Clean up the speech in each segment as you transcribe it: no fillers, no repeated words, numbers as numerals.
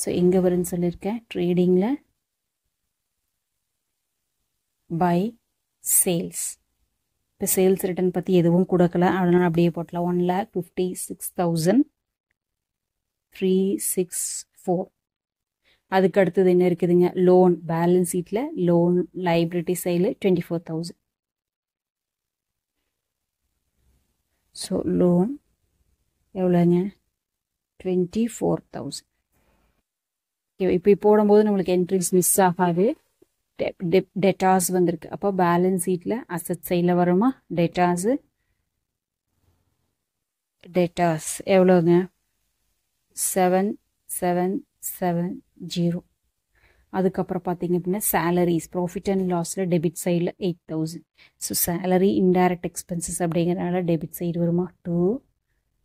So எங்கே வரும்னு சொல்லியிருக்கேன், ட்ரேடிங்கில் பை சேல்ஸ். இப்போ சேல்ஸ் ரிட்டர்ன் பற்றி எதுவும் கொடுக்கல, அதனால் அப்படியே போட்டலாம். 1,56,364. அதுக்கு அடுத்தது என்ன இருக்குதுங்க, லோன். பேலன்ஸ் ஷீட்டில் லோன் லைபிலிட்டி சைடில் 24,000. ஸோ லோன் எவ்வளோங்க, 24,000. ஓகே, இப்போ போடும்போது நம்மளுக்கு என்ட்ரிஸ் மிஸ் ஆகாது. டெட்டாஸ் வந்திருக்கு, அப்போ பேலன்ஸ் ஷீட்டில் அசட் சைடில் வருமா, டெட்டாஸ் எவ்வளோங்க, 7,770. அதுக்கப்புறம் பார்த்தீங்க அப்படின்னா சேலரிஸ், ப்ராஃபிட் அண்ட் லாஸில் டெபிட் சைடில் 8,000. ஸோ சேலரி இன்டைரக்ட் எக்ஸ்பென்சஸ் அப்படிங்கிறனால டெபிட் சைடு வருமா, 2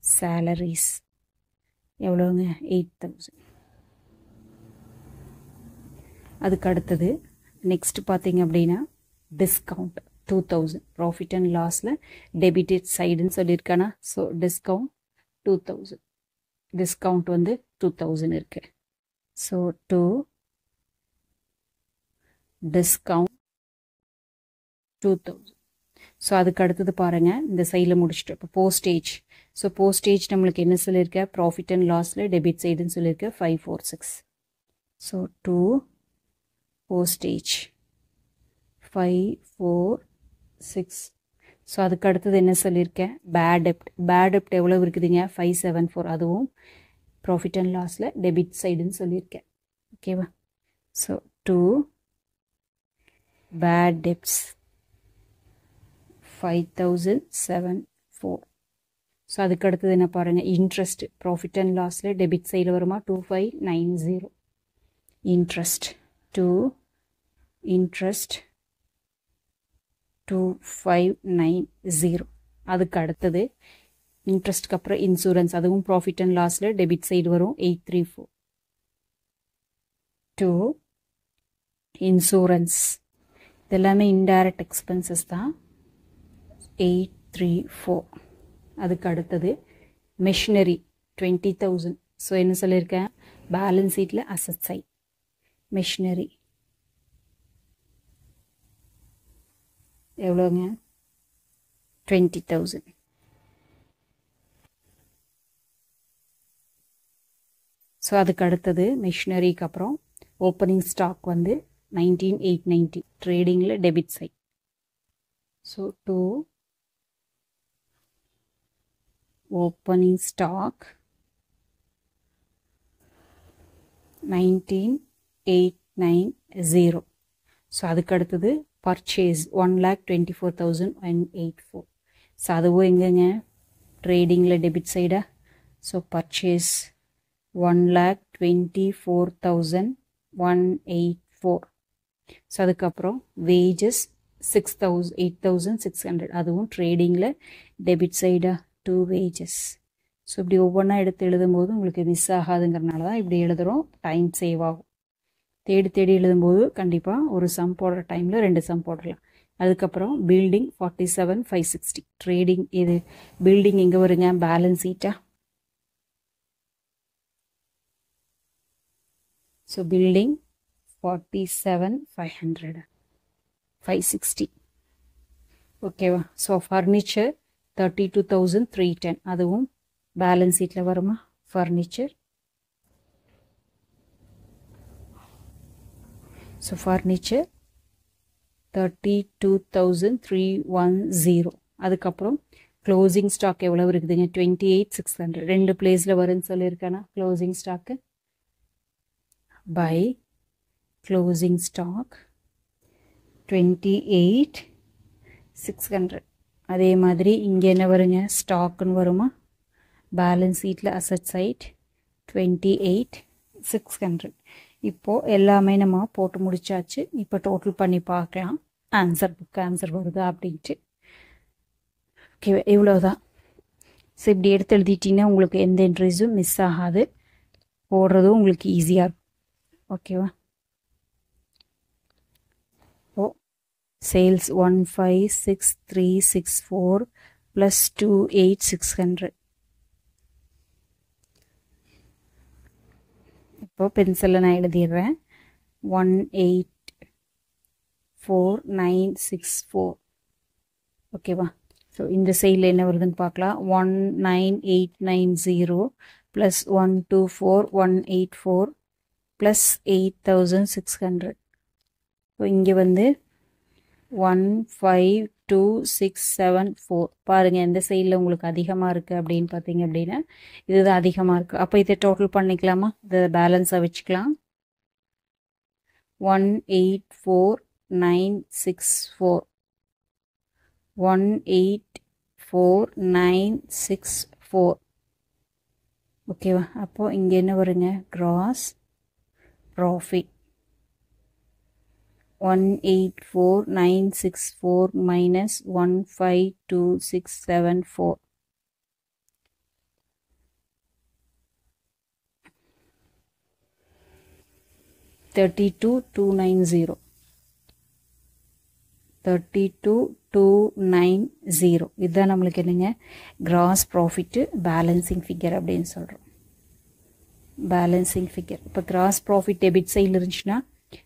சேலரிஸ் எவ்வளோங்க, 8,000. அதுக்கு அடுத்தது நெக்ஸ்ட் பார்த்தீங்க அப்படின்னா டிஸ்கவுண்ட் 2,000. ப்ராஃபிட் அண்ட் லாஸில் டெபிட்டட் சைடுன்னு சொல்லியிருக்கானா, ஸோ டிஸ்கவுண்ட் 2,000. டிஸ்கவுண்ட் வந்து 2,000 இருக்கு. So 2 discount 2,000. ஸோ அதுக்கு அடுத்தது பாருங்கள், இந்த சைடில் முடிச்சுட்டு இப்போ போஸ்டேஜ். ஸோ போஸ்டேஜ் நம்மளுக்கு என்ன சொல்லியிருக்கேன், ப்ராஃபிட் அண்ட் லாஸில் டெபிட் சைடுன்னு சொல்லியிருக்கேன், 546. So 2 postage 546. ஸோ அதுக்கு அடுத்தது என்ன சொல்லியிருக்கேன், பேட் டெப்ட் எவ்வளோ இருக்குதுங்க, 574. அதுவும் ப்ராஃபிட் அண்ட் லாஸில் டெபிட் சைடுன்னு சொல்லியிருக்கேன். ஓகேவா, ஸோ 2 பேட் டெப்ட்ஸ் 5,074. ஸோ அதுக்கு அடுத்தது என்ன பாருங்கள், இன்ட்ரெஸ்ட். ப்ராஃபிட் அண்ட் லாஸில் டெபிட் சைடில் வருமா, 2590. இன்ட்ரெஸ்ட் 2590. அதுக்கு அடுத்தது இன்ட்ரெஸ்ட்க்கு அப்புறம் இன்சூரன்ஸ், அதுவும் ப்ராஃபிட் அண்ட் லாஸில் டெபிட் சைடு வரும், 834. 2 இன்சூரன்ஸ், இதெல்லாமே இன்டைரக்ட் எக்ஸ்பென்சஸ் தான், 834. அதுக்கு அடுத்தது மெஷினரி 20,000. ஸோ என்ன சொல்லியிருக்கேன், பேலன்ஸ் ஷீட்டில் அசட் சைட் மெஷினரி எவ்வளோங்க, 20,000. ஸோ அதுக்கு அடுத்தது மெஷினரிக்கு அப்புறம் ஓப்பனிங் ஸ்டாக் வந்து 19,890. ட்ரேடிங்கில் debit side. So 2 opening stock 19,890. So அதுக்கு அடுத்தது பர்ச்சேஸ் 1,24,184. ஸோ அதுவும் எங்கேங்க, ட்ரேடிங்கில் டெபிட் சைடா. So purchase 1,24,184. ஸோ அதுக்கப்புறம் வேஜஸ் 8,600. அதுவும் ட்ரேடிங்கில் டெபிட் சைடா, 2 வேஜஸ். ஸோ இப்படி ஒவ்வொன்றா எடுத்து எழுதும்போது உங்களுக்கு மிஸ் ஆகாதுங்கிறனால தான் இப்படி எழுதுகிறோம், டைம் சேவ் ஆகும். தேடி எழுதும்போது கண்டிப்பாக ஒரு சம் போடுற டைமில் 2 சம் போடலாம். அதுக்கப்புறம் பில்டிங் 47,560. ட்ரேடிங் இது பில்டிங் எங்கே வருங்க, பேலன்ஸ் ஷீட்டா. So building 47,560. ஓகேவா. So furniture 32,310. அதுவும் பேலன்ஸ் ஷீட்டில் வருமா, ஃபர்னிச்சர். So furniture 32,310. அதுக்கப்புறம் க்ளோசிங் ஸ்டாக் எவ்வளோ இருக்குதுங்க, 28,600. 2 பிளேஸில் வரும்னு சொல்லியிருக்கேன்னா closing stock by closing stock 28,600. அதே மாதிரி இங்கே என்ன வருங்க, ஸ்டாக்குன்னு வருமா, பேலன்ஸ் ஷீட்டில் அசட் சைட் 28,600. இப்போது எல்லாமே நம்ம போட்டு முடிச்சாச்சு. இப்போ டோட்டல் பண்ணி பார்க்கலாம், ஆன்சர் வருதா அப்படின்ட்டு. ஓகே, இவ்வளோதான். ஸோ இப்படி எடுத்து எழுதிட்டிங்கன்னா உங்களுக்கு எந்த என்ட்ரிஸும் மிஸ் ஆகாது, போடுறதும் உங்களுக்கு ஈஸியாக இருக்கும். ஓகேவா. ஓ சேல்ஸ் 15,6,364 + 28,600. இப்போ பென்சிலில் நான் எழுதிடுறேன் 184,964 ஓகேவா. ஸோ இந்த சைடில் என்ன வருதுன்னு பார்க்கலாம். 19890 ப்ளஸ் 124,184 ப்ளஸ் 8,600. ஸோ இங்கே வந்து 152,674. பாருங்கள் எந்த சைடில் உங்களுக்கு அதிகமாக இருக்குது அப்படின்னு பார்த்தீங்க அப்படின்னா இதுதான் அதிகமாக இருக்குது. அப்போ இதை டோட்டல் பண்ணிக்கலாமா, இதை பேலன்ஸாக வச்சுக்கலாம். 184,964 184,964 ஓகேவா. அப்போது இங்கே என்ன வருங்க, கிராஸ் ப்ராஃபிட் 184,964 மைனஸ் 152,674 32,290 32,290 இதுதான் நம்மளுக்கு என்னங்க கிராஸ் ப்ராஃபிட்டு பேலன்சிங் ஃபிகர் அப்படின்னு சொல்கிறோம். Balancing figure. இப்போ கிராஸ் ப்ராஃபிட் டெபிட் சைடில் இருந்துச்சுன்னா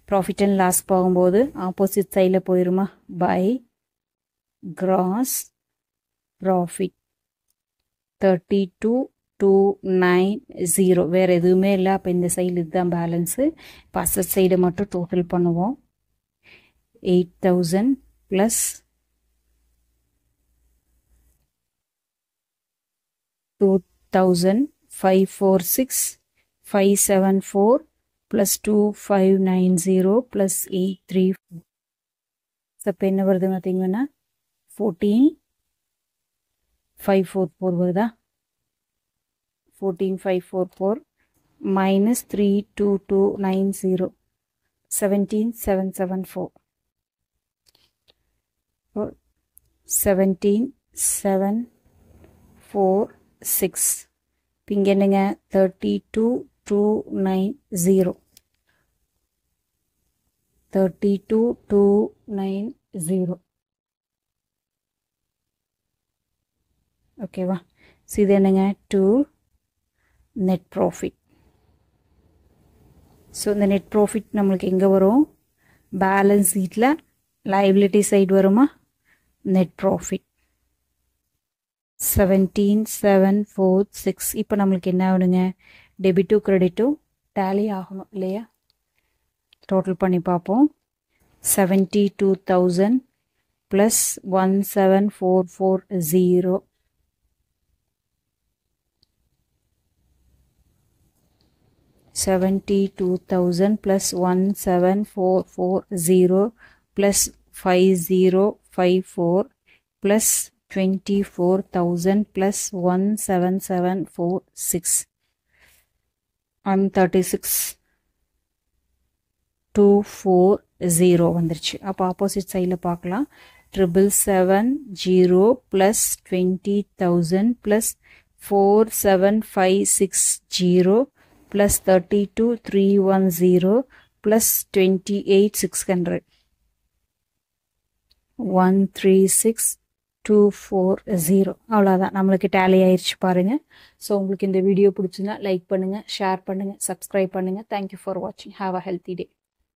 ப்ராஃபிட் அண்ட் லாஸ் போகும்போது ஆப்போசிட் சைடில் போயிருமா, பை கிராஸ் ப்ராஃபிட் 32,290 வேறு எதுவுமே இல்லை. அப்போ இந்த சைடு இதுதான் பேலன்ஸு. இப்போ அசட் சைடு மட்டும் டோட்டல் பண்ணுவோம். 8,000 ப்ளஸ் 2,546,574 ப்ளஸ் 2,590 ப்ளஸ் 834. இப்போ என்ன வருது பார்த்தீங்கன்னா 14,544 வருதா. 14,544 மைனஸ் 3,2,290 17,774 17,746. இப்போ இங்கே என்னங்க 32,290 32,290 ஓகேவா. ஸோ இது என்னங்க டு நெட் ப்ராஃபிட். ஸோ இந்த நெட் ப்ராஃபிட் நம்மளுக்கு எங்கே வரும், பேலன்ஸ் ஷீட்டில் லைபிலிட்டி சைடு வருமா, நெட் ப்ராஃபிட் 17,746. இப்போ நம்மளுக்கு என்ன ஆகணுங்க, டெபிட்டும் கிரெடிட்டும் டேலி ஆகணும் இல்லையா. டோட்டல் பண்ணி பார்ப்போம். 72,000 plus 17,440 72,000 plus 17,440 plus 5054 plus 24,000 plus 17746 36,240 வந்துருச்சு. அப்போ ஆப்போசிட் சைடில் பார்க்கலாம். 770 plus 20,000 plus 47,560 plus 32,310 plus 28,600 136,240. அவ்வளோதான், நம்மளுக்கு டேலி ஆயிடுச்சு பாருங்கள். ஸோ உங்களுக்கு இந்த வீடியோ பிடிச்சிருந்தா லைக் பண்ணுங்கள், ஷேர் பண்ணுங்கள், சப்ஸ்கிரைப் பண்ணுங்கள். தேங்க்யூ ஃபார் வாட்சிங். Have a healthy day.